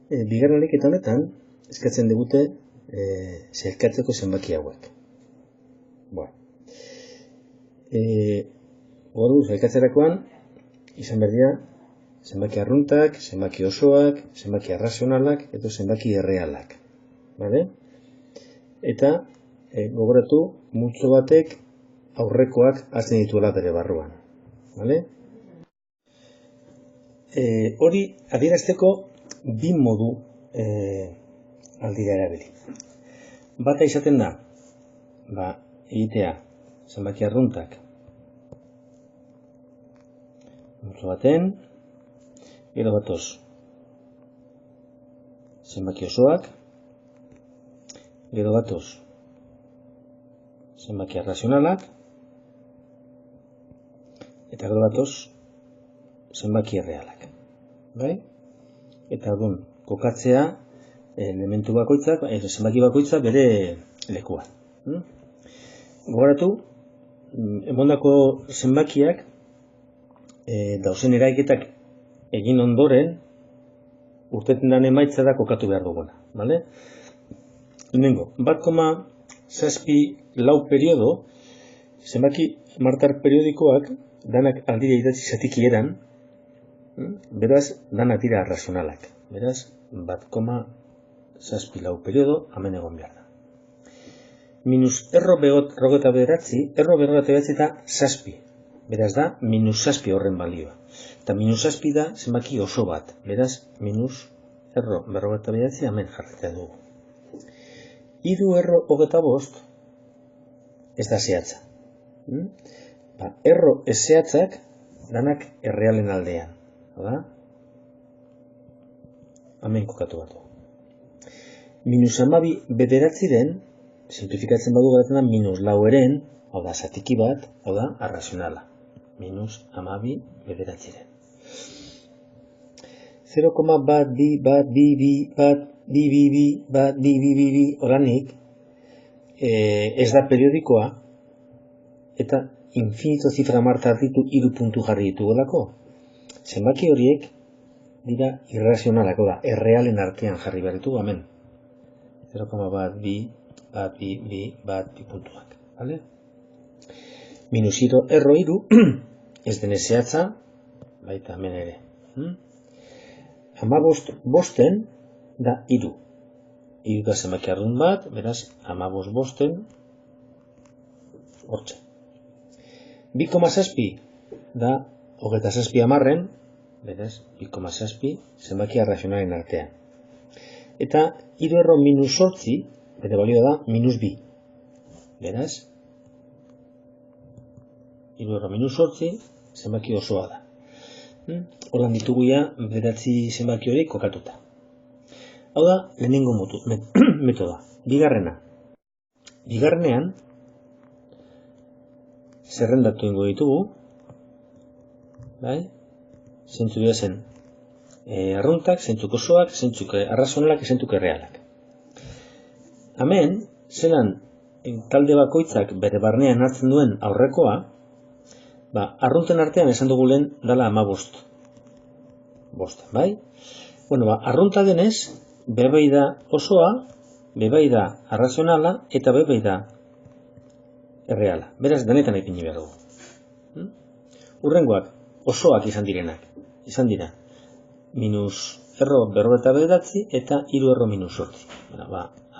Bigarren ariketa honetan, eskatzen digute sailkatzeko zenbaki hauek. Goru, sailkatzerakoan, izan behar dira, zenbaki arruntak, zenbaki osoak, zenbaki arrazionalak, edo zenbaki errealak. Eta, gogoratu, multzo batek aurrekoak hartzen dituela bere barruan. Hori, adierazteko, bi modu aldira erabili. Bata izaten da, egitea, zenbaki arruntak, multzo baten, gero batoz, zenbaki osoak, gero batoz, zenbaki arrazionalak, eta gero batoz, zenbaki errealak. Eta orduan, kokatzea elementu bakoitzak, zenbaki bakoitza bere lekuan. Gogoratu, emandako zenbakiak dauzen eraiketak egin ondoren urteten den emaitza da kokatu behar duguna. Lehenengo, 1,74 periodo, zenbaki martar periodikoak danak aldire idatzi zatiki eran, beraz, danak dira arrazionalak. Beraz, 1,74 periodo, hemen egon behar da. Minus erro berrogeta bederatzi, eta zazpi. Beraz da, minus zazpi horren balioa. Eta minus zazpi da, zenbaki oso bat. Beraz, minus erro berrogeta bederatzi, hemen jarretea dugu. Hiru erro hogeta bost, ez da zehatza. Erro ez zehatzak, danak errealen aldean. Hemen kokatu bat du. Minus 12 bederatziren, simplifikatzen badu garatzen da, minus laueren, hau da zatiki bat, hau da arrazionala. Minus 12 bederatziren. 0,122 oranik, ez da periodikoa, eta infinito zifra martar ditu 3 puntu jarri ditugolako. Zenbaki horiek dira irrazionalako da, errealen artean jarri behar ditugu, hemen. 0,122 puntuak. Minus erro iru, ez denez zehatza, baita hemen ere. 15 bosten da iru. Iru da zenbaki arrun bat, beraz, 15 bosten, hortxe. 2,6 da, 27 amarren, beraz, 2,6 zenbaki arrazionalen artean. Eta, iru erro minus 8, bere balioa da, minus 2. Beraz, iru erro minus 8, zenbaki osoa da. Horren dituguia, bederatzi zenbaki hori kokatuta. Hau da, lehenengo metoda. Bigarrenean, zerrendatu ingo ditugu, zeintzuk dira zen arruntak, zeintzuk osoak, zeintzuk arrazionalak, zeintzuk errealak. Hemen, zelan talde bakoitzak bere barnean hartzen duen aurrekoa, arrunten artean esan dugu lehen dala 15 bosten, bai? Arrunta denez, bebai da osoa, bebai da arrazionala, eta bebai da erreala. Beraz, denetan ipini behar dugu. Urrengoak, osoak izan direnak. Izan dira, minus erro berrogeta bederatzi, eta hiru erro minus 8.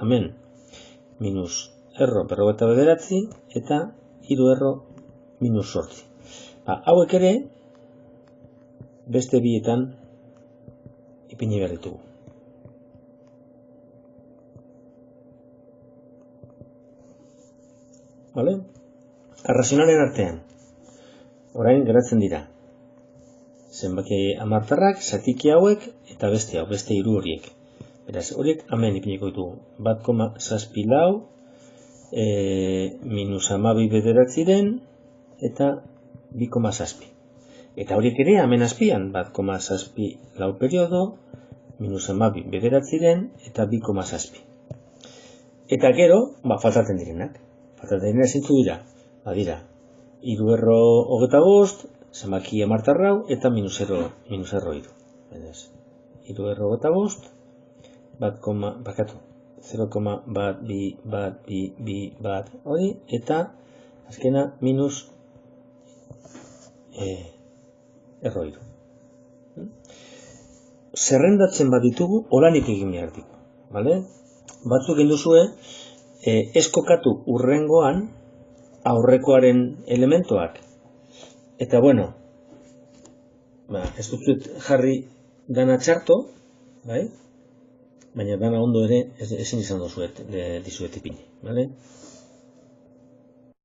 Hemen, minus erro berrogeta bederatzi, eta hiru erro minus 8. Hauek ere, beste bietan ipini behar ditugu. Arrazionalen artean, orain geratzen dira. Zenbaki amartarrak, zatiki hauek, eta beste hau, beste hiru horiek. Beraz, horiek hemen ipiniko ditugu. 1,74, minus 12 bederatziren, eta 2,7. Eta horiek ere hemen azpian, 1,74 periodo, minus 12 bederatziren, eta 2,7. Eta gero, faltatzen direnak. Faltatzen direnak zintzu dira. Dira, hiru erro hogeta bost, zenbaki amartarrau, eta minus erro iru. Hiru erro hogeta bost, 0,1, hori, eta azkena minus erroiru. Zerrendatzen bat ditugu, olanik egin behar ditu. Batzuk egin duzue, ez kokatu urrengoan aurrekoaren elementoak. Eta bueno, ez dut jarri dana txarto, baina dana ondo ere ezin izan dizuet ipini.